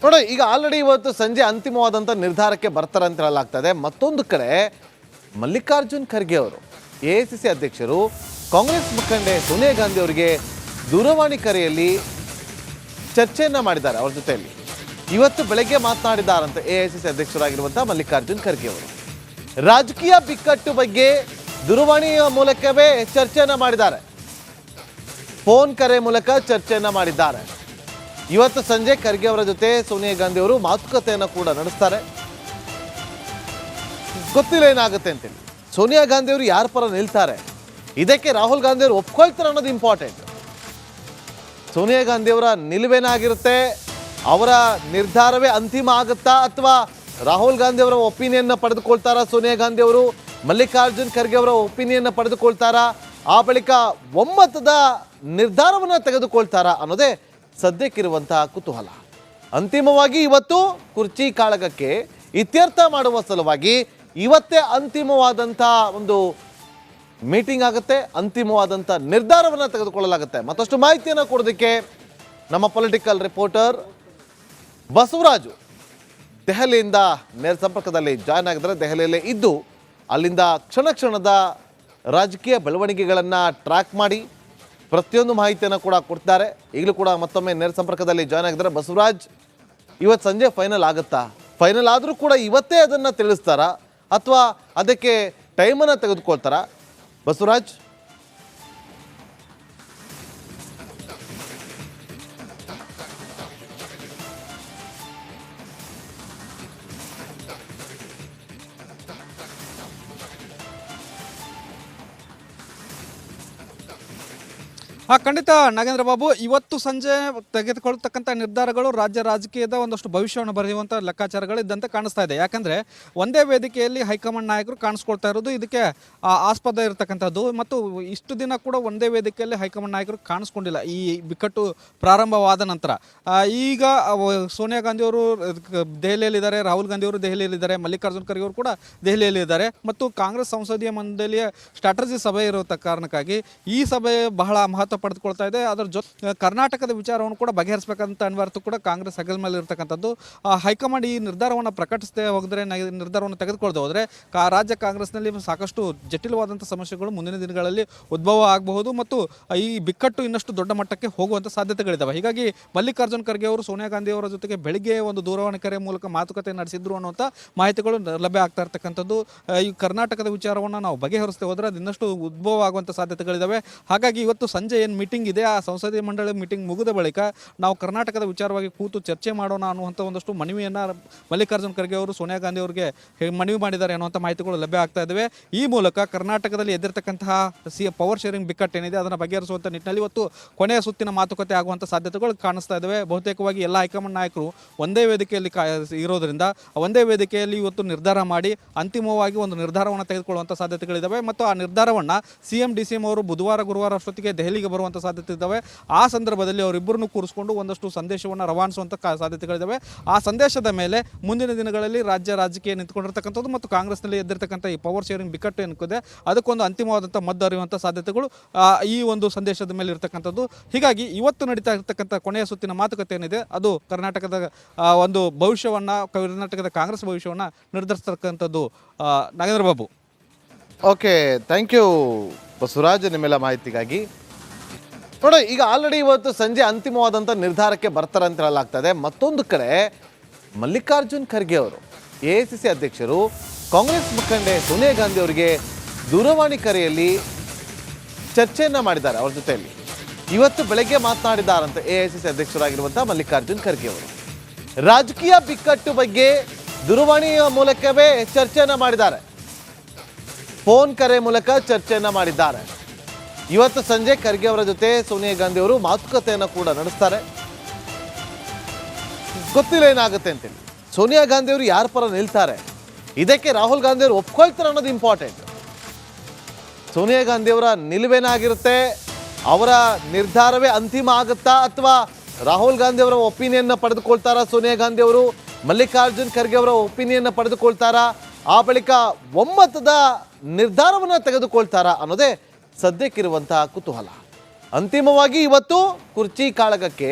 ನೋಡಿ, ಈಗ ಆಲ್ರೆಡಿ ಇವತ್ತು ಸಂಜೆ ಅಂತಿಮವಾದಂಥ ನಿರ್ಧಾರಕ್ಕೆ ಬರ್ತಾರೆ ಅಂತ ಹೇಳಲಾಗ್ತದೆ. ಮತ್ತೊಂದು ಕಡೆ ಮಲ್ಲಿಕಾರ್ಜುನ್ ಖರ್ಗೆ ಅವರು ಎಐಸಿಸಿ ಅಧ್ಯಕ್ಷರು ಕಾಂಗ್ರೆಸ್ ಮುಖಂಡೆ ಸೋನಿಯಾ ಗಾಂಧಿ ಅವರಿಗೆ ದೂರವಾಣಿ ಕರೆಯಲ್ಲಿ ಚರ್ಚೆಯನ್ನು ಮಾಡಿದ್ದಾರೆ. ಅವ್ರ ಜೊತೆಯಲ್ಲಿ ಇವತ್ತು ಬೆಳಗ್ಗೆ ಮಾತನಾಡಿದ್ದಾರಂತೆ ಎಐಸಿಸಿ ಅಧ್ಯಕ್ಷರಾಗಿರುವಂಥ ಮಲ್ಲಿಕಾರ್ಜುನ್ ಖರ್ಗೆ ಅವರು. ರಾಜಕೀಯ ಬಿಕ್ಕಟ್ಟು ಬಗ್ಗೆ ದೂರವಾಣಿಯ ಮೂಲಕವೇ ಚರ್ಚೆಯನ್ನು ಮಾಡಿದ್ದಾರೆ. ಫೋನ್ ಕರೆ ಮೂಲಕ ಚರ್ಚೆಯನ್ನು ಮಾಡಿದ್ದಾರೆ. ಇವತ್ತು ಸಂಜೆ ಖರ್ಗೆ ಅವರ ಜೊತೆ ಸೋನಿಯಾ ಗಾಂಧಿ ಅವರು ಮಾತುಕತೆಯನ್ನು ಕೂಡ ನಡೆಸ್ತಾರೆ. ಗೊತ್ತಿಲ್ಲ ಏನಾಗುತ್ತೆ ಅಂತೇಳಿ. ಸೋನಿಯಾ ಗಾಂಧಿ ಅವರು ಯಾರ ಪರ ನಿಲ್ತಾರೆ, ಇದಕ್ಕೆ ರಾಹುಲ್ ಗಾಂಧಿ ಅವರು ಒಪ್ಕೊಳ್ತಾರೆ ಅನ್ನೋದು ಇಂಪಾರ್ಟೆಂಟ್. ಸೋನಿಯಾ ಗಾಂಧಿ ಅವರ ನಿಲುವೇನಾಗಿರುತ್ತೆ, ಅವರ ನಿರ್ಧಾರವೇ ಅಂತಿಮ ಆಗುತ್ತಾ ಅಥವಾ ರಾಹುಲ್ ಗಾಂಧಿ ಅವರ ಒಪಿನಿಯನ್ನ ಪಡೆದುಕೊಳ್ತಾರಾ ಸೋನಿಯಾ ಗಾಂಧಿ ಅವರು, ಮಲ್ಲಿಕಾರ್ಜುನ್ ಖರ್ಗೆ ಅವರ ಒಪಿನಿಯನ್ನ ಪಡೆದುಕೊಳ್ತಾರಾ, ಆ ಬಳಿಕ ಒಮ್ಮತದ ನಿರ್ಧಾರವನ್ನು ತೆಗೆದುಕೊಳ್ತಾರಾ ಅನ್ನೋದೇ ಸದ್ಯಕ್ಕಿರುವಂತಹ ಕುತೂಹಲ. ಅಂತಿಮವಾಗಿ ಇವತ್ತು ಕುರ್ಚಿ ಕಾಳಗಕ್ಕೆ ಇತ್ಯರ್ಥ ಮಾಡುವ ಸಲುವಾಗಿ ಇವತ್ತೇ ಅಂತಿಮವಾದಂಥ ಒಂದು ಮೀಟಿಂಗ್ ಆಗುತ್ತೆ, ಅಂತಿಮವಾದಂಥ ನಿರ್ಧಾರವನ್ನು ತೆಗೆದುಕೊಳ್ಳಲಾಗುತ್ತೆ. ಮತ್ತಷ್ಟು ಮಾಹಿತಿಯನ್ನು ಕೊಡೋದಕ್ಕೆ ನಮ್ಮ ಪೊಲಿಟಿಕಲ್ ರಿಪೋರ್ಟರ್ ಬಸವರಾಜು ದೆಹಲಿಯಿಂದ ನೇರ ಸಂಪರ್ಕದಲ್ಲಿ ಜಾಯ್ನ್ ಆಗಿದ್ದಾರೆ. ದೆಹಲಿಯಲ್ಲೇ ಇದ್ದು ಅಲ್ಲಿಂದ ಕ್ಷಣ ಕ್ಷಣದ ರಾಜಕೀಯ ಬೆಳವಣಿಗೆಗಳನ್ನು ಟ್ರ್ಯಾಕ್ ಮಾಡಿ ಪ್ರತಿಯೊಂದು ಮಾಹಿತಿಯನ್ನು ಕೂಡ ಕೊಡ್ತಾರೆ. ಈಗಲೂ ಕೂಡ ಮತ್ತೊಮ್ಮೆ ನೇರ ಸಂಪರ್ಕದಲ್ಲಿ ಜಾಯ್ನ್ ಆಗಿದ್ದಾರೆ. ಬಸವರಾಜ್, ಇವತ್ತು ಸಂಜೆ ಫೈನಲ್ ಆಗುತ್ತಾ? ಫೈನಲ್ ಆದರೂ ಕೂಡ ಇವತ್ತೇ ಅದನ್ನು ತಿಳಿಸ್ತಾರಾ ಅಥವಾ ಅದಕ್ಕೆ ಟೈಮನ್ನು ತೆಗೆದುಕೊಳ್ತಾರಾ? ಬಸವರಾಜ್, ಖಂಡಿತ ನಾಗೇಂದ್ರ ಬಾಬು, ಇವತ್ತು ಸಂಜೆ ತೆಗೆದುಕೊಳ್ತಕ್ಕಂಥ ನಿರ್ಧಾರಗಳು ರಾಜ್ಯ ರಾಜಕೀಯದ ಒಂದಷ್ಟು ಭವಿಷ್ಯವನ್ನು ಬರೆಯುವಂಥ ಲೆಕ್ಕಾಚಾರಗಳು ಇದ್ದಂತೆ ಕಾಣಿಸ್ತಾ ಇದೆ. ಯಾಕಂದರೆ ಒಂದೇ ವೇದಿಕೆಯಲ್ಲಿ ಹೈಕಮಾಂಡ್ ನಾಯಕರು ಕಾಣಿಸ್ಕೊಳ್ತಾ ಇರೋದು ಇದಕ್ಕೆ ಆಸ್ಪದ ಇರತಕ್ಕಂಥದ್ದು. ಮತ್ತು ಇಷ್ಟು ದಿನ ಕೂಡ ಒಂದೇ ವೇದಿಕೆಯಲ್ಲಿ ಹೈಕಮಾಂಡ್ ನಾಯಕರು ಕಾಣಿಸ್ಕೊಂಡಿಲ್ಲ ಈ ಬಿಕ್ಕಟ್ಟು ಪ್ರಾರಂಭವಾದ ನಂತರ. ಈಗ ಸೋನಿಯಾ ಗಾಂಧಿ ಅವರು ದೆಹಲಿಯಲ್ಲಿದ್ದಾರೆ, ರಾಹುಲ್ ಗಾಂಧಿ ಅವರು ದೆಹಲಿಯಲ್ಲಿದ್ದಾರೆ, ಮಲ್ಲಿಕಾರ್ಜುನ್ ಖರ್ಗೆ ಅವರು ಕೂಡ ದೆಹಲಿಯಲ್ಲಿದ್ದಾರೆ. ಮತ್ತು ಕಾಂಗ್ರೆಸ್ ಸಂಸದೀಯ ಮಂಡಳಿಯ ಸ್ಟ್ರಾಟಜಿ ಸಭೆ ಇರೋ ಕಾರಣಕ್ಕಾಗಿ ಈ ಸಭೆ ಬಹಳ ಮಹತ್ವ ಪಡೆದುಕೊಳ್ತಾ ಇದೆ. ಅದರ ಜೊತೆ ಕರ್ನಾಟಕದ ವಿಚಾರವನ್ನು ಕೂಡ ಬಗೆಹರಿಸಬೇಕಂತ ಅನ್ವರ್ತು ಕೂಡ ಕಾಂಗ್ರೆಸ್ ಹಗಲ ಮೇಲೆ ಇರತಕ್ಕಂಥದ್ದು. ಹೈಕಮಾಂಡ್ ಈ ನಿರ್ಧಾರವನ್ನು ಪ್ರಕಟಿಸದೆ ಹೋದರೆ, ನಿರ್ಧಾರವನ್ನು ತೆಗೆದುಕೊಳ್ಳದೆ ಹೋದರೆ ರಾಜ್ಯ ಕಾಂಗ್ರೆಸ್ನಲ್ಲಿ ಸಾಕಷ್ಟು ಜಟಿಲವಾದಂಥ ಸಮಸ್ಯೆಗಳು ಮುಂದಿನ ದಿನಗಳಲ್ಲಿ ಉದ್ಭವ ಆಗಬಹುದು ಮತ್ತು ಈ ಬಿಕ್ಕಟ್ಟು ಇನ್ನಷ್ಟು ದೊಡ್ಡ ಮಟ್ಟಕ್ಕೆ ಹೋಗುವಂಥ ಸಾಧ್ಯತೆಗಳಿದ್ದಾವೆ. ಹೀಗಾಗಿ ಮಲ್ಲಿಕಾರ್ಜುನ್ ಖರ್ಗೆ ಅವರು ಸೋನಿಯಾ ಗಾಂಧಿ ಅವರ ಜೊತೆಗೆ ಬೆಳಿಗ್ಗೆ ಒಂದು ದೂರವಾಣಿ ಕರೆ ಮೂಲಕ ಮಾತುಕತೆ ನಡೆಸಿದ್ರು ಅನ್ನುವಂಥ ಮಾಹಿತಿಗಳು ಲಭ್ಯ ಆಗ್ತಾ ಇರ್ತಕ್ಕಂಥದ್ದು. ಈ ಕರ್ನಾಟಕದ ವಿಚಾರವನ್ನು ನಾವು ಬಗೆಹರಿಸದೆ ಹೋದರೆ ಅದು ಇನ್ನಷ್ಟು ಉದ್ಭವ ಆಗುವಂಥ ಸಾಧ್ಯತೆಗಳಿದ್ದಾವೆ. ಹಾಗಾಗಿ ಇವತ್ತು ಸಂಜೆ ಏನು ಮೀಟಿಂಗ್ ಇದೆ, ಆ ಸಂಸದೀಯ ಮಂಡಳಿ ಮೀಟಿಂಗ್ ಮುಗಿದ ಬಳಿಕ ನಾವು ಕರ್ನಾಟಕದ ವಿಚಾರವಾಗಿ ಕೂತು ಚರ್ಚೆ ಮಾಡೋಣ ಅನ್ನುವಂಥ ಒಂದಷ್ಟು ಮನವಿಯನ್ನು ಮಲ್ಲಿಕಾರ್ಜುನ್ ಖರ್ಗೆ ಅವರು ಸೋನಿಯಾ ಗಾಂಧಿ ಅವರಿಗೆ ಮನವಿ ಮಾಡಿದ್ದಾರೆ ಅನ್ನುವಂಥ ಮಾಹಿತಿಗಳು ಲಭ್ಯ ಆಗ್ತಾ ಇದ್ದಾವೆ. ಈ ಮೂಲಕ ಕರ್ನಾಟಕದಲ್ಲಿ ಎದ್ದಿರ್ತಕ್ಕಂತಹ ಪವರ್ ಶೇರಿಂಗ್ ಬಿಕ್ಕಟ್ಟು ಏನಿದೆ ಅದನ್ನು ಬಗೆಹರಿಸುವಂಥ ನಿಟ್ಟಿನಲ್ಲಿ ಇವತ್ತು ಕೊನೆಯ ಸುತ್ತಿನ ಮಾತುಕತೆ ಆಗುವಂಥ ಸಾಧ್ಯತೆಗಳು ಕಾಣಿಸ್ತಾ ಇದ್ದಾವೆ. ಬಹುತೇಕವಾಗಿ ಎಲ್ಲ ಹೈಕಮಾಂಡ್ ನಾಯಕರು ಒಂದೇ ವೇದಿಕೆಯಲ್ಲಿ ಇರೋದರಿಂದ ಒಂದೇ ವೇದಿಕೆಯಲ್ಲಿ ಇವತ್ತು ನಿರ್ಧಾರ ಮಾಡಿ ಅಂತಿಮವಾಗಿ ಒಂದು ನಿರ್ಧಾರವನ್ನು ತೆಗೆದುಕೊಳ್ಳುವಂಥ ಸಾಧ್ಯತೆಗಳಿದ್ದಾವೆ. ಮತ್ತು ಆ ನಿರ್ಧಾರವನ್ನು CM DCM ಅವರು ಬುಧವಾರ ಗುರುವಾರ ಅಷ್ಟೊತ್ತಿಗೆ ದೆಹಲಿಗೆ ಬರುವಂಥ ಸಾಧ್ಯತೆ ಇದ್ದಾವೆ. ಆ ಸಂದರ್ಭದಲ್ಲಿ ಅವರಿಬ್ಬರನ್ನು ಕೂರಿಸಿಕೊಂಡು ಒಂದಷ್ಟು ಸಂದೇಶವನ್ನು ರವಾನಿಸುವಂಥ ಸಾಧ್ಯತೆಗಳಿದ್ದಾವೆ. ಆ ಸಂದೇಶದ ಮೇಲೆ ಮುಂದಿನ ದಿನಗಳಲ್ಲಿ ರಾಜ್ಯ ರಾಜಕೀಯ ನಿಂತ್ಕೊಂಡಿರ್ತಕ್ಕಂಥದ್ದು ಮತ್ತು ಕಾಂಗ್ರೆಸ್ನಲ್ಲಿ ಎದ್ದಿರ್ತಕ್ಕಂಥ ಈ ಪವರ್ ಶೇರಿಂಗ್ ಬಿಕ್ಕಟ್ಟು ಏನಿದೆ ಅದಕ್ಕೊಂದು ಅಂತಿಮವಾದಂಥ ಮದ್ದು ಅರಿಯುವಂಥ ಸಾಧ್ಯತೆಗಳು ಈ ಒಂದು ಸಂದೇಶದ ಮೇಲೆ ಇರತಕ್ಕಂಥದ್ದು. ಹೀಗಾಗಿ ಇವತ್ತು ನಡೀತಾ ಇರತಕ್ಕಂಥ ಕೊನೆಯ ಸುತ್ತಿನ ಮಾತುಕತೆ ಏನಿದೆ ಅದು ಕರ್ನಾಟಕದ ಒಂದು ಭವಿಷ್ಯವನ್ನು, ಕರ್ನಾಟಕದ ಕಾಂಗ್ರೆಸ್ ಭವಿಷ್ಯವನ್ನು ನಿರ್ಧರಿಸ್ತಕ್ಕಂಥದ್ದು. Nagendra Babu. Okay, thank you Basavaraj ನಿಮ್ಮೆಲ್ಲ ಮಾಹಿತಿಗಾಗಿ. ನೋಡಿ, ಈಗ ಆಲ್ರೆಡಿ ಇವತ್ತು ಸಂಜೆ ಅಂತಿಮವಾದಂಥ ನಿರ್ಧಾರಕ್ಕೆ ಬರ್ತಾರೆ ಅಂತ ಹೇಳಲಾಗ್ತದೆ. ಮತ್ತೊಂದು ಕಡೆ ಮಲ್ಲಿಕಾರ್ಜುನ್ ಖರ್ಗೆ ಅವರು ಎಐಸಿಸಿ ಅಧ್ಯಕ್ಷರು ಕಾಂಗ್ರೆಸ್ ಮುಖಂಡೆ ಸೋನಿಯಾ ಗಾಂಧಿ ಅವರಿಗೆ ದೂರವಾಣಿ ಕರೆಯಲ್ಲಿ ಚರ್ಚೆಯನ್ನು ಮಾಡಿದ್ದಾರೆ. ಅವ್ರ ಜೊತೆಯಲ್ಲಿ ಇವತ್ತು ಬೆಳಗ್ಗೆ ಮಾತನಾಡಿದ್ದಾರಂತೆ ಎಐಸಿಸಿ ಅಧ್ಯಕ್ಷರಾಗಿರುವಂಥ ಮಲ್ಲಿಕಾರ್ಜುನ್ ಖರ್ಗೆ ಅವರು. ರಾಜಕೀಯ ಬಿಕ್ಕಟ್ಟು ಬಗ್ಗೆ ದೂರವಾಣಿಯ ಮೂಲಕವೇ ಚರ್ಚೆಯನ್ನು ಮಾಡಿದ್ದಾರೆ. ಫೋನ್ ಕರೆ ಮೂಲಕ ಚರ್ಚೆಯನ್ನು ಮಾಡಿದ್ದಾರೆ. ಇವತ್ತು ಸಂಜೆ ಖರ್ಗೆ ಅವರ ಜೊತೆ ಸೋನಿಯಾ ಗಾಂಧಿ ಅವರು ಮಾತುಕತೆಯನ್ನು ಕೂಡ ನಡೆಸ್ತಾರೆ. ಗೊತ್ತಿಲ್ಲ ಏನಾಗುತ್ತೆ ಅಂತೇಳಿ. ಸೋನಿಯಾ ಗಾಂಧಿ ಅವರು ಯಾರ ಪರ ನಿಲ್ತಾರೆ, ಇದಕ್ಕೆ ರಾಹುಲ್ ಗಾಂಧಿ ಅವರು ಒಪ್ಕೊಳ್ತಾರೆ ಅನ್ನೋದು ಇಂಪಾರ್ಟೆಂಟ್. ಸೋನಿಯಾ ಗಾಂಧಿ ಅವರ ನಿಲುವೇನಾಗಿರುತ್ತೆ, ಅವರ ನಿರ್ಧಾರವೇ ಅಂತಿಮ ಆಗುತ್ತಾ ಅಥವಾ ರಾಹುಲ್ ಗಾಂಧಿ ಅವರ ಒಪಿನಿಯನ್ನ ಪಡೆದುಕೊಳ್ತಾರಾ ಸೋನಿಯಾ ಗಾಂಧಿ ಅವರು, ಮಲ್ಲಿಕಾರ್ಜುನ್ ಖರ್ಗೆ ಅವರ ಒಪಿನಿಯನ್ನ ಪಡೆದುಕೊಳ್ತಾರಾ, ಆ ಬಳಿಕ ಒಮ್ಮತದ ನಿರ್ಧಾರವನ್ನು ತೆಗೆದುಕೊಳ್ತಾರಾ ಅನ್ನೋದೇ ಸದ್ಯಕ್ಕಿರುವಂತಹ ಕುತೂಹಲ. ಅಂತಿಮವಾಗಿ ಇವತ್ತು ಕುರ್ಚಿ ಕಾಳಗಕ್ಕೆ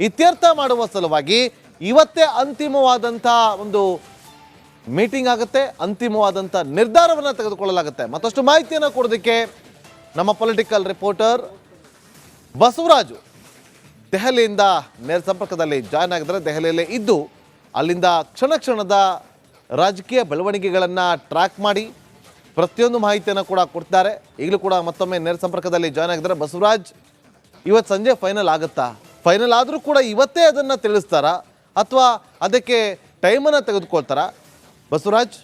ಇತ್ಯರ್ಥ ಮಾಡುವ ಸಲುವಾಗಿ ಇವತ್ತೇ ಅಂತಿಮವಾದಂಥ ಒಂದು ಮೀಟಿಂಗ್ ಆಗುತ್ತೆ, ಅಂತಿಮವಾದಂಥ ನಿರ್ಧಾರವನ್ನು ತೆಗೆದುಕೊಳ್ಳಲಾಗುತ್ತೆ. ಮತ್ತಷ್ಟು ಮಾಹಿತಿಯನ್ನು ಕೊಡೋದಕ್ಕೆ ನಮ್ಮ ಪೊಲಿಟಿಕಲ್ ರಿಪೋರ್ಟರ್ ಬಸವರಾಜು ದೆಹಲಿಯಿಂದ ನೇರ ಸಂಪರ್ಕದಲ್ಲಿ ಜಾಯ್ನ್ ಆಗಿದ್ದಾರೆ. ದೆಹಲಿಯಲ್ಲೇ ಇದ್ದು ಅಲ್ಲಿಂದ ಕ್ಷಣ ಕ್ಷಣದ ರಾಜಕೀಯ ಬೆಳವಣಿಗೆಗಳನ್ನು ಟ್ರ್ಯಾಕ್ ಮಾಡಿ ಪ್ರತಿಯೊಂದು ಮಾಹಿತಿಯನ್ನು ಕೂಡ ಕೊಡ್ತಾರೆ. ಈಗಲೂ ಕೂಡ ಮತ್ತೊಮ್ಮೆ ನೇರ ಸಂಪರ್ಕದಲ್ಲಿ ಜಾಯ್ನ್ ಆಗಿದ್ದಾರೆ. ಬಸವರಾಜ್, ಇವತ್ತು ಸಂಜೆ ಫೈನಲ್ ಆಗುತ್ತಾ? ಫೈನಲ್ ಆದರೂ ಕೂಡ ಇವತ್ತೇ ಅದನ್ನು ತಿಳಿಸ್ತಾರಾ ಅಥವಾ ಅದಕ್ಕೆ ಟೈಮನ್ನು ತೆಗೆದುಕೊಳ್ತಾರಾ? ಬಸವರಾಜ್,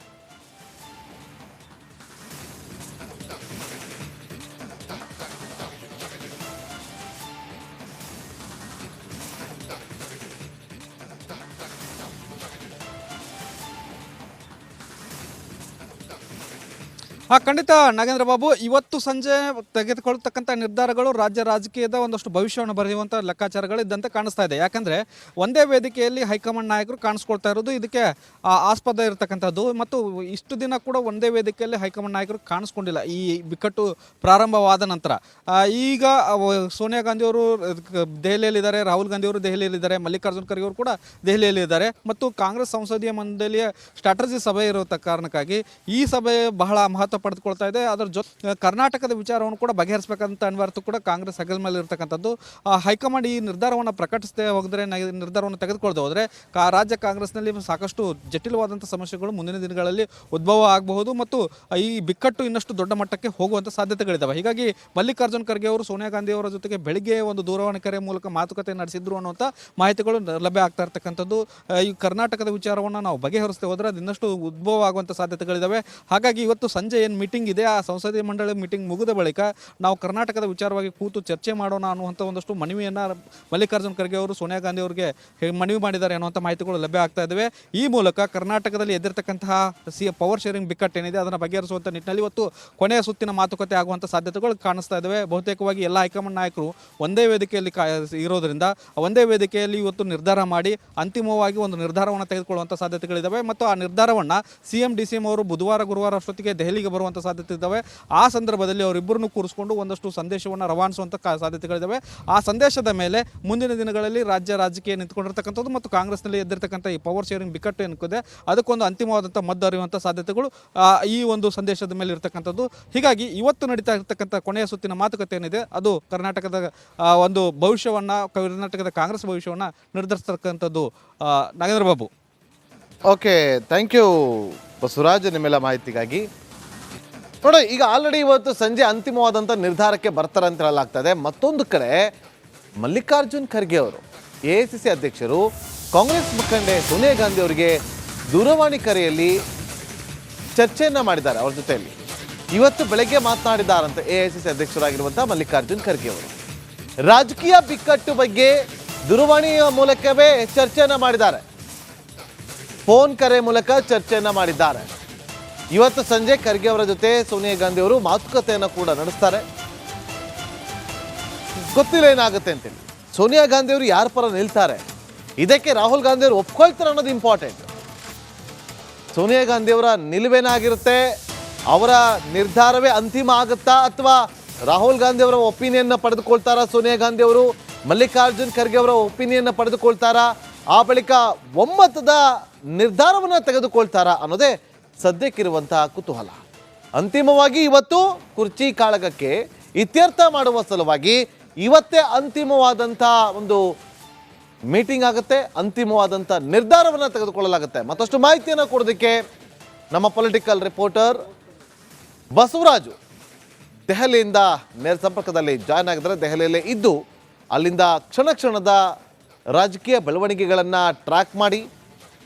ಖಂಡಿತ ನಾಗೇಂದ್ರ ಬಾಬು, ಇವತ್ತು ಸಂಜೆ ತೆಗೆದುಕೊಳ್ತಕ್ಕಂಥ ನಿರ್ಧಾರಗಳು ರಾಜ್ಯ ರಾಜಕೀಯದ ಒಂದಷ್ಟು ಭವಿಷ್ಯವನ್ನು ಬರೆಯುವಂಥ ಲೆಕ್ಕಾಚಾರಗಳು ಇದ್ದಂತೆ ಕಾಣಿಸ್ತಾ ಇದೆ. ಯಾಕಂದರೆ ಒಂದೇ ವೇದಿಕೆಯಲ್ಲಿ ಹೈಕಮಾಂಡ್ ನಾಯಕರು ಕಾಣಿಸ್ಕೊಳ್ತಾ ಇರೋದು ಇದಕ್ಕೆ ಆಸ್ಪದ ಇರತಕ್ಕಂಥದ್ದು. ಮತ್ತು ಇಷ್ಟು ದಿನ ಕೂಡ ಒಂದೇ ವೇದಿಕೆಯಲ್ಲಿ ಹೈಕಮಾಂಡ್ ನಾಯಕರು ಕಾಣಿಸ್ಕೊಂಡಿಲ್ಲ ಈ ಬಿಕ್ಕಟ್ಟು ಪ್ರಾರಂಭವಾದ ನಂತರ. ಈಗ ಸೋನಿಯಾ ಗಾಂಧಿಯವರು ದೆಹಲಿಯಲ್ಲಿದ್ದಾರೆ, ರಾಹುಲ್ ಗಾಂಧಿಯವರು ದೆಹಲಿಯಲ್ಲಿದ್ದಾರೆ, ಮಲ್ಲಿಕಾರ್ಜುನ್ ಖರ್ಗೆ ಅವರು ಕೂಡ ದೆಹಲಿಯಲ್ಲಿದ್ದಾರೆ. ಮತ್ತು ಕಾಂಗ್ರೆಸ್ ಸಂಸದೀಯ ಮಂಡಳಿಯ ಸ್ಟ್ರಾಟಜಿ ಸಭೆ ಇರೋ ಕಾರಣಕ್ಕಾಗಿ ಈ ಸಭೆ ಬಹಳ ಮಹತ್ವ ಪಡೆದುಕೊಳ್ತಾ ಇದೆ. ಅದರ ಜೊತೆ ಕರ್ನಾಟಕದ ವಿಚಾರವನ್ನು ಕೂಡ ಬಗೆಹರಿಸಬೇಕಂತ ಅನ್ವರ್ತು ಕೂಡ ಕಾಂಗ್ರೆಸ್ ಹಗಲ ಮೇಲೆ ಇರತಕ್ಕಂಥದ್ದು. ಹೈಕಮಾಂಡ್ ಈ ನಿರ್ಧಾರವನ್ನು ಪ್ರಕಟಿಸದೆ ಹೋದರೆ, ನಿರ್ಧಾರವನ್ನು ತೆಗೆದುಕೊಳ್ಳದೆ ಹೋದರೆ ರಾಜ್ಯ ಕಾಂಗ್ರೆಸ್ನಲ್ಲಿ ಸಾಕಷ್ಟು ಜಟಿಲವಾದಂಥ ಸಮಸ್ಯೆಗಳು ಮುಂದಿನ ದಿನಗಳಲ್ಲಿ ಉದ್ಭವ ಆಗಬಹುದು ಮತ್ತು ಈ ಬಿಕ್ಕಟ್ಟು ಇನ್ನಷ್ಟು ದೊಡ್ಡ ಮಟ್ಟಕ್ಕೆ ಹೋಗುವಂಥ ಸಾಧ್ಯತೆಗಳಿದ್ದಾವೆ. ಹೀಗಾಗಿ ಮಲ್ಲಿಕಾರ್ಜುನ್ ಖರ್ಗೆ ಅವರು ಸೋನಿಯಾ ಗಾಂಧಿ ಅವರ ಜೊತೆಗೆ ಬೆಳಿಗ್ಗೆ ಒಂದು ದೂರವಾಣಿ ಕರೆ ಮೂಲಕ ಮಾತುಕತೆ ನಡೆಸಿದ್ರು ಅನ್ನುವಂಥ ಮಾಹಿತಿಗಳು ಲಭ್ಯ ಆಗ್ತಾ ಇರ್ತಕ್ಕಂಥದ್ದು. ಈ ಕರ್ನಾಟಕದ ವಿಚಾರವನ್ನು ನಾವು ಬಗೆಹರಿಸದೆ ಹೋದರೆ ಅದು ಇನ್ನಷ್ಟು ಉದ್ಭವ ಆಗುವಂಥ ಸಾಧ್ಯತೆಗಳಿದ್ದಾವೆ. ಹಾಗಾಗಿ ಇವತ್ತು ಸಂಜೆ ಏನು ಮೀಟಿಂಗ್ ಇದೆ, ಆ ಸಂಸದೀಯ ಮಂಡಳಿ ಮೀಟಿಂಗ್ ಮುಗಿದ ಬಳಿಕ ನಾವು ಕರ್ನಾಟಕದ ವಿಚಾರವಾಗಿ ಕೂತು ಚರ್ಚೆ ಮಾಡೋಣ ಅನ್ನುವಂಥ ಒಂದಷ್ಟು ಮನವಿಯನ್ನು ಮಲ್ಲಿಕಾರ್ಜುನ್ ಖರ್ಗೆ ಅವರು ಸೋನಿಯಾ ಗಾಂಧಿ ಅವರಿಗೆ ಮನವಿ ಮಾಡಿದ್ದಾರೆ ಅನ್ನುವಂಥ ಮಾಹಿತಿಗಳು ಲಭ್ಯ ಆಗ್ತಾ ಇದ್ದಾವೆ. ಈ ಮೂಲಕ ಕರ್ನಾಟಕದಲ್ಲಿ ಎದ್ದಿರ್ತಕ್ಕಂತಹ ಪವರ್ ಶೇರಿಂಗ್ ಬಿಕ್ಕಟ್ಟು ಏನಿದೆ ಅದನ್ನು ಬಗೆಹರಿಸುವಂಥ ನಿಟ್ಟಿನಲ್ಲಿ ಇವತ್ತು ಕೊನೆಯ ಸುತ್ತಿನ ಮಾತುಕತೆ ಆಗುವಂಥ ಸಾಧ್ಯತೆಗಳು ಕಾಣಿಸ್ತಾ ಇದ್ದಾವೆ. ಬಹುತೇಕವಾಗಿ ಎಲ್ಲ ಹೈಕಮಾಂಡ್ ನಾಯಕರು ಒಂದೇ ವೇದಿಕೆಯಲ್ಲಿ ಇರೋದರಿಂದ ಒಂದೇ ವೇದಿಕೆಯಲ್ಲಿ ಇವತ್ತು ನಿರ್ಧಾರ ಮಾಡಿ ಅಂತಿಮವಾಗಿ ಒಂದು ನಿರ್ಧಾರವನ್ನು ತೆಗೆದುಕೊಳ್ಳುವಂಥ ಸಾಧ್ಯತೆಗಳಿದ್ದಾವೆ. ಮತ್ತು ಆ ನಿರ್ಧಾರವನ್ನು CM ಅವರು ಬುಧವಾರ ಗುರುವಾರ ಅಷ್ಟೊತ್ತಿಗೆ ದೆಹಲಿಗೆ ಬರುವಂಥ ಸಾಧ್ಯತೆ ಇದ್ದಾವೆ. ಆ ಸಂದರ್ಭದಲ್ಲಿ ಅವರಿಬ್ಬರನ್ನು ಕೂರಿಸಿಕೊಂಡು ಒಂದಷ್ಟು ಸಂದೇಶವನ್ನು ರವಾನಿಸುವಂಥ ಸಾಧ್ಯತೆಗಳಿದ್ದಾವೆ. ಆ ಸಂದೇಶದ ಮೇಲೆ ಮುಂದಿನ ದಿನಗಳಲ್ಲಿ ರಾಜ್ಯ ರಾಜಕೀಯ ನಿಂತ್ಕೊಂಡಿರ್ತಕ್ಕಂಥದ್ದು ಮತ್ತು ಕಾಂಗ್ರೆಸ್ನಲ್ಲಿ ಎದ್ದಿರ್ತಕ್ಕಂಥ ಈ ಪವರ್ ಶೇರಿಂಗ್ ಬಿಕ್ಕಟ್ಟು ಏನಿದೆ ಅದಕ್ಕೊಂದು ಅಂತಿಮವಾದಂಥ ಮದ್ದು ಅರಿಯುವಂಥ ಸಾಧ್ಯತೆಗಳು ಈ ಒಂದು ಸಂದೇಶದ ಮೇಲೆ ಇರತಕ್ಕಂಥದ್ದು. ಹೀಗಾಗಿ ಇವತ್ತು ನಡೀತಾ ಇರತಕ್ಕಂಥ ಕೊನೆಯ ಸುತ್ತಿನ ಮಾತುಕತೆ ಏನಿದೆ ಅದು ಕರ್ನಾಟಕದ ಒಂದು ಭವಿಷ್ಯವನ್ನು, ಕರ್ನಾಟಕದ ಕಾಂಗ್ರೆಸ್ ಭವಿಷ್ಯವನ್ನು ನಿರ್ಧರಿಸ್ತಕ್ಕಂಥದ್ದು. Nagendra Babu. Okay, thank you Basavaraj ನಿಮ್ಮೆಲ್ಲ ಮಾಹಿತಿಗಾಗಿ. ನೋಡಿ, ಈಗ ಆಲ್ರೆಡಿ ಇವತ್ತು ಸಂಜೆ ಅಂತಿಮವಾದಂಥ ನಿರ್ಧಾರಕ್ಕೆ ಬರ್ತಾರೆ ಅಂತ ಹೇಳಲಾಗ್ತದೆ. ಮತ್ತೊಂದು ಕಡೆ ಮಲ್ಲಿಕಾರ್ಜುನ್ ಖರ್ಗೆ ಅವರು AICC ಅಧ್ಯಕ್ಷರು ಕಾಂಗ್ರೆಸ್ ಮುಖಂಡೆ ಸೋನಿಯಾ ಗಾಂಧಿ ಅವರಿಗೆ ದೂರವಾಣಿ ಕರೆಯಲ್ಲಿ ಚರ್ಚೆಯನ್ನು ಮಾಡಿದ್ದಾರೆ. ಅವ್ರ ಜೊತೆಯಲ್ಲಿ ಇವತ್ತು ಬೆಳಗ್ಗೆ ಮಾತನಾಡಿದ್ದಾರಂತೆ AICC ಅಧ್ಯಕ್ಷರಾಗಿರುವಂಥ ಮಲ್ಲಿಕಾರ್ಜುನ್ ಖರ್ಗೆ ಅವರು. ರಾಜಕೀಯ ಬಿಕ್ಕಟ್ಟು ಬಗ್ಗೆ ದೂರವಾಣಿಯ ಮೂಲಕವೇ ಚರ್ಚೆಯನ್ನು ಮಾಡಿದ್ದಾರೆ, ಫೋನ್ ಕರೆ ಮೂಲಕ ಚರ್ಚೆಯನ್ನು ಮಾಡಿದ್ದಾರೆ. ಇವತ್ತು ಸಂಜೆ ಖರ್ಗೆ ಅವರ ಜೊತೆ ಸೋನಿಯಾ ಗಾಂಧಿ ಅವರು ಮಾತುಕತೆಯನ್ನು ಕೂಡ ನಡೆಸ್ತಾರೆ. ಗೊತ್ತಿಲ್ಲ ಏನಾಗುತ್ತೆ ಅಂತೇಳಿ. ಸೋನಿಯಾ ಗಾಂಧಿ ಅವರು ಯಾರ ಪರ ನಿಲ್ತಾರೆ, ಇದಕ್ಕೆ ರಾಹುಲ್ ಗಾಂಧಿ ಅವರು ಒಪ್ಕೊಳ್ತಾರೆ ಅನ್ನೋದು ಇಂಪಾರ್ಟೆಂಟ್. ಸೋನಿಯಾ ಗಾಂಧಿ ಅವರ ನಿಲುವೇನಾಗಿರುತ್ತೆ, ಅವರ ನಿರ್ಧಾರವೇ ಅಂತಿಮ ಆಗುತ್ತಾ ಅಥವಾ ರಾಹುಲ್ ಗಾಂಧಿ ಅವರ ಒಪಿನಿಯನ್ನ ಪಡೆದುಕೊಳ್ತಾರಾ ಸೋನಿಯಾ ಗಾಂಧಿ ಅವರು, ಮಲ್ಲಿಕಾರ್ಜುನ್ ಖರ್ಗೆ ಅವರ ಒಪಿನಿಯನ್ನ ಪಡೆದುಕೊಳ್ತಾರಾ, ಆ ಬಳಿಕ ಒಮ್ಮತದ ನಿರ್ಧಾರವನ್ನು ತೆಗೆದುಕೊಳ್ತಾರಾ ಅನ್ನೋದೇ ಸದ್ಯಕ್ಕಿರುವಂತಹ ಕುತೂಹಲ. ಅಂತಿಮವಾಗಿ ಇವತ್ತು ಕುರ್ಚಿ ಕಾಳಗಕ್ಕೆ ಇತ್ಯರ್ಥ ಮಾಡುವ ಸಲುವಾಗಿ ಇವತ್ತೇ ಅಂತಿಮವಾದಂಥ ಒಂದು ಮೀಟಿಂಗ್ ಆಗುತ್ತೆ, ಅಂತಿಮವಾದಂಥ ನಿರ್ಧಾರವನ್ನು ತೆಗೆದುಕೊಳ್ಳಲಾಗುತ್ತೆ. ಮತ್ತಷ್ಟು ಮಾಹಿತಿಯನ್ನು ಕೊಡೋದಕ್ಕೆ ನಮ್ಮ ಪೊಲಿಟಿಕಲ್ ರಿಪೋರ್ಟರ್ ಬಸವರಾಜು ದೆಹಲಿಯಿಂದ ನೇರ ಸಂಪರ್ಕದಲ್ಲಿ ಜಾಯ್ನ್ ಆಗಿದ್ದಾರೆ. ದೆಹಲಿಯಲ್ಲೇ ಇದ್ದು ಅಲ್ಲಿಂದ ಕ್ಷಣ ಕ್ಷಣದ ರಾಜಕೀಯ ಬೆಳವಣಿಗೆಗಳನ್ನು ಟ್ರ್ಯಾಕ್ ಮಾಡಿ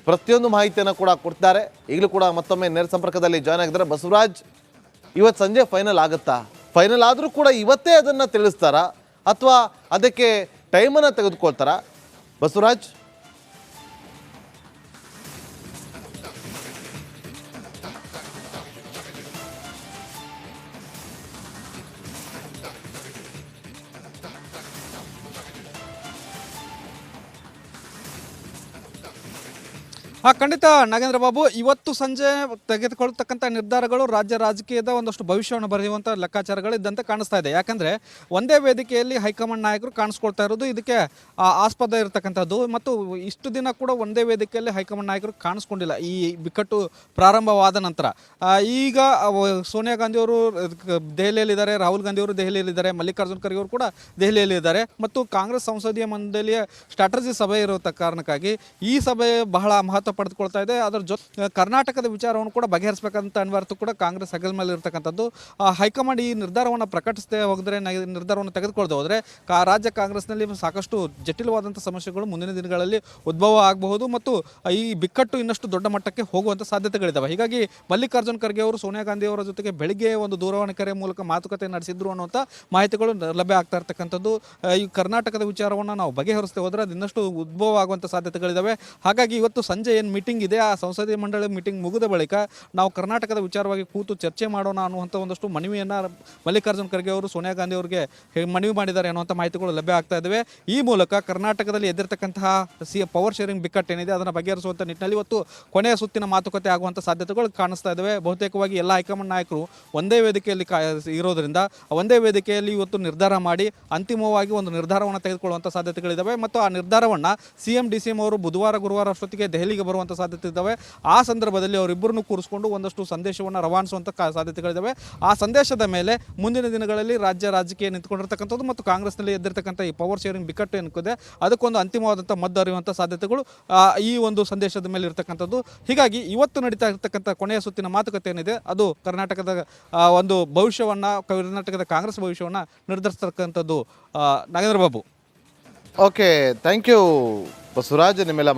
ಪ್ರತಿಯೊಂದು ಮಾಹಿತಿಯನ್ನು ಕೂಡ ಕೊಡ್ತಾರೆ. ಈಗಲೂ ಕೂಡ ಮತ್ತೊಮ್ಮೆ ನೇರ ಸಂಪರ್ಕದಲ್ಲಿ ಜಾಯ್ನ್ ಆಗಿದ್ದಾರೆ. ಬಸವರಾಜ್, ಇವತ್ತು ಸಂಜೆ ಫೈನಲ್ ಆಗುತ್ತಾ? ಫೈನಲ್ ಆದರೂ ಕೂಡ ಇವತ್ತೇ ಅದನ್ನು ತಿಳಿಸ್ತಾರಾ ಅಥವಾ ಅದಕ್ಕೆ ಟೈಮನ್ನು ತೆಗೆದುಕೊಳ್ತಾರಾ? ಬಸವರಾಜ್. ಖಂಡಿತ ನಾಗೇಂದ್ರ ಬಾಬು, ಇವತ್ತು ಸಂಜೆ ತೆಗೆದುಕೊಳ್ತಕ್ಕಂಥ ನಿರ್ಧಾರಗಳು ರಾಜ್ಯ ರಾಜಕೀಯದ ಒಂದಷ್ಟು ಭವಿಷ್ಯವನ್ನು ಬರೆಯುವಂಥ ಲೆಕ್ಕಾಚಾರಗಳು ಇದ್ದಂತೆ ಕಾಣಿಸ್ತಾ ಇದೆ. ಯಾಕಂದರೆ ಒಂದೇ ವೇದಿಕೆಯಲ್ಲಿ ಹೈಕಮಾಂಡ್ ನಾಯಕರು ಕಾಣಿಸ್ಕೊಳ್ತಾ ಇರೋದು ಇದಕ್ಕೆ ಆಸ್ಪದ ಇರತಕ್ಕಂಥದ್ದು. ಮತ್ತು ಇಷ್ಟು ದಿನ ಕೂಡ ಒಂದೇ ವೇದಿಕೆಯಲ್ಲಿ ಹೈಕಮಾಂಡ್ ನಾಯಕರು ಕಾಣಿಸ್ಕೊಂಡಿಲ್ಲ ಈ ಬಿಕ್ಕಟ್ಟು ಪ್ರಾರಂಭವಾದ ನಂತರ. ಈಗ ಸೋನಿಯಾ ಗಾಂಧಿಯವರು ದೆಹಲಿಯಲ್ಲಿದ್ದಾರೆ, ರಾಹುಲ್ ಗಾಂಧಿಯವರು ದೆಹಲಿಯಲ್ಲಿದ್ದಾರೆ, ಮಲ್ಲಿಕಾರ್ಜುನ್ ಖರ್ಗೆ ಅವರು ಕೂಡ ದೆಹಲಿಯಲ್ಲಿದ್ದಾರೆ. ಮತ್ತು ಕಾಂಗ್ರೆಸ್ ಸಂಸದೀಯ ಮಂಡಳಿಯ ಸ್ಟ್ರಾಟಜಿ ಸಭೆ ಇರೋ ಕಾರಣಕ್ಕಾಗಿ ಈ ಸಭೆ ಬಹಳ ಮಹತ್ವ ಪಡೆದುಕೊಳ್ತಾ ಇದೆ. ಅದರ ಜೊತೆ ಕರ್ನಾಟಕದ ವಿಚಾರವನ್ನು ಕೂಡ ಬಗೆಹರಿಸಬೇಕಂತ ಅನ್ವರ್ತು ಕೂಡ ಕಾಂಗ್ರೆಸ್ ಹಗಲ ಮೇಲೆ ಇರತಕ್ಕಂಥದ್ದು. ಹೈಕಮಾಂಡ್ ಈ ನಿರ್ಧಾರವನ್ನು ಪ್ರಕಟಿಸದೆ ಹೋದರೆ, ನಿರ್ಧಾರವನ್ನು ತೆಗೆದುಕೊಳ್ಳದೆ ಹೋದರೆ ರಾಜ್ಯ ಕಾಂಗ್ರೆಸ್ನಲ್ಲಿ ಸಾಕಷ್ಟು ಜಟಿಲವಾದಂಥ ಸಮಸ್ಯೆಗಳು ಮುಂದಿನ ದಿನಗಳಲ್ಲಿ ಉದ್ಭವ ಆಗಬಹುದು ಮತ್ತು ಈ ಬಿಕ್ಕಟ್ಟು ಇನ್ನಷ್ಟು ದೊಡ್ಡ ಮಟ್ಟಕ್ಕೆ ಹೋಗುವಂಥ ಸಾಧ್ಯತೆಗಳಿದ್ದಾವೆ. ಹೀಗಾಗಿ ಮಲ್ಲಿಕಾರ್ಜುನ್ ಖರ್ಗೆ ಅವರು ಸೋನಿಯಾ ಗಾಂಧಿ ಅವರ ಜೊತೆಗೆ ಬೆಳಿಗ್ಗೆ ಒಂದು ದೂರವಾಣಿ ಕರೆ ಮೂಲಕ ಮಾತುಕತೆ ನಡೆಸಿದ್ರು ಅನ್ನುವಂಥ ಮಾಹಿತಿಗಳು ಲಭ್ಯ ಆಗ್ತಾ ಇರ್ತಕ್ಕಂಥದ್ದು. ಈ ಕರ್ನಾಟಕದ ವಿಚಾರವನ್ನು ನಾವು ಬಗೆಹರಿಸದೆ ಹೋದರೆ ಅದು ಇನ್ನಷ್ಟು ಉದ್ಭವ ಆಗುವಂಥ ಸಾಧ್ಯತೆಗಳಿದ್ದಾವೆ. ಹಾಗಾಗಿ ಇವತ್ತು ಸಂಜೆ ಏನು ಮೀಟಿಂಗ್ ಇದೆ, ಆ ಸಂಸದೀಯ ಮಂಡಳಿ ಮೀಟಿಂಗ್ ಮುಗಿದ ಬಳಿಕ ನಾವು ಕರ್ನಾಟಕದ ವಿಚಾರವಾಗಿ ಕೂತು ಚರ್ಚೆ ಮಾಡೋಣ ಅನ್ನುವಂಥ ಒಂದಷ್ಟು ಮನವಿಯನ್ನು ಮಲ್ಲಿಕಾರ್ಜುನ್ ಖರ್ಗೆ ಅವರು ಸೋನಿಯಾ ಗಾಂಧಿ ಅವರಿಗೆ ಮನವಿ ಮಾಡಿದ್ದಾರೆ ಅನ್ನುವಂಥ ಮಾಹಿತಿಗಳು ಲಭ್ಯ ಆಗ್ತಾ ಇದ್ದಾವೆ. ಈ ಮೂಲಕ ಕರ್ನಾಟಕದಲ್ಲಿ ಎದ್ದಿರ್ತಕ್ಕಂತಹ ಪವರ್ ಶೇರಿಂಗ್ ಬಿಕ್ಕಟ್ಟೇನಿದೆ ಅದನ್ನು ಬಗೆಹರಿಸುವಂಥ ನಿಟ್ಟಿನಲ್ಲಿ ಇವತ್ತು ಕೊನೆಯ ಸುತ್ತಿನ ಮಾತುಕತೆ ಆಗುವಂಥ ಸಾಧ್ಯತೆಗಳು ಕಾಣಿಸ್ತಾ ಇದ್ದಾವೆ. ಬಹುತೇಕವಾಗಿ ಎಲ್ಲ ಹೈಕಮಾಂಡ್ ನಾಯಕರು ಒಂದೇ ವೇದಿಕೆಯಲ್ಲಿ ಇರೋದರಿಂದ ಒಂದೇ ವೇದಿಕೆಯಲ್ಲಿ ಇವತ್ತು ನಿರ್ಧಾರ ಮಾಡಿ ಅಂತಿಮವಾಗಿ ಒಂದು ನಿರ್ಧಾರವನ್ನು ತೆಗೆದುಕೊಳ್ಳುವಂಥ ಸಾಧ್ಯತೆಗಳಿದ್ದಾವೆ. ಮತ್ತು ಆ ನಿರ್ಧಾರವನ್ನು CM DCM ಅವರು ಬುಧವಾರ ಗುರುವಾರ ಅಷ್ಟೊತ್ತಿಗೆ ದೆಹಲಿಗೆ ಬರುವಂಥ ಸಾಧ್ಯತೆ ಇದ್ದಾವೆ. ಆ ಸಂದರ್ಭದಲ್ಲಿ ಅವರಿಬ್ಬರನ್ನು ಕೂರಿಸಿಕೊಂಡು ಒಂದಷ್ಟು ಸಂದೇಶವನ್ನು ರವಾನಿಸುವಂಥ ಸಾಧ್ಯತೆಗಳಿದ್ದಾವೆ. ಆ ಸಂದೇಶದ ಮೇಲೆ ಮುಂದಿನ ದಿನಗಳಲ್ಲಿ ರಾಜ್ಯ ರಾಜಕೀಯ ನಿಂತ್ಕೊಂಡಿರ್ತಕ್ಕಂಥದ್ದು ಮತ್ತು ಕಾಂಗ್ರೆಸ್ನಲ್ಲಿ ಎದ್ದಿರ್ತಕ್ಕಂಥ ಈ ಪವರ್ ಶೇರಿಂಗ್ ಬಿಕ್ಕಟ್ಟು ಏನಿದೆ ಅದಕ್ಕೊಂದು ಅಂತಿಮವಾದಂಥ ಮದ್ದು ಅರಿಯುವಂಥ ಸಾಧ್ಯತೆಗಳು ಈ ಒಂದು ಸಂದೇಶದ ಮೇಲೆ ಇರತಕ್ಕಂಥದ್ದು. ಹೀಗಾಗಿ ಇವತ್ತು ನಡೀತಾ ಇರತಕ್ಕಂಥ ಕೊನೆಯ ಸುತ್ತಿನ ಮಾತುಕತೆ ಏನಿದೆ ಅದು ಕರ್ನಾಟಕದ ಒಂದು ಭವಿಷ್ಯವನ್ನು, ಕರ್ನಾಟಕದ ಕಾಂಗ್ರೆಸ್ ಭವಿಷ್ಯವನ್ನು ನಿರ್ಧರಿಸ್ತಕ್ಕಂಥದ್ದು. Nagendra Babu. Okay, thank you Basavaraj, ನಿಮ್ಮೆಲ್ಲ ಮಾಹಿತಿ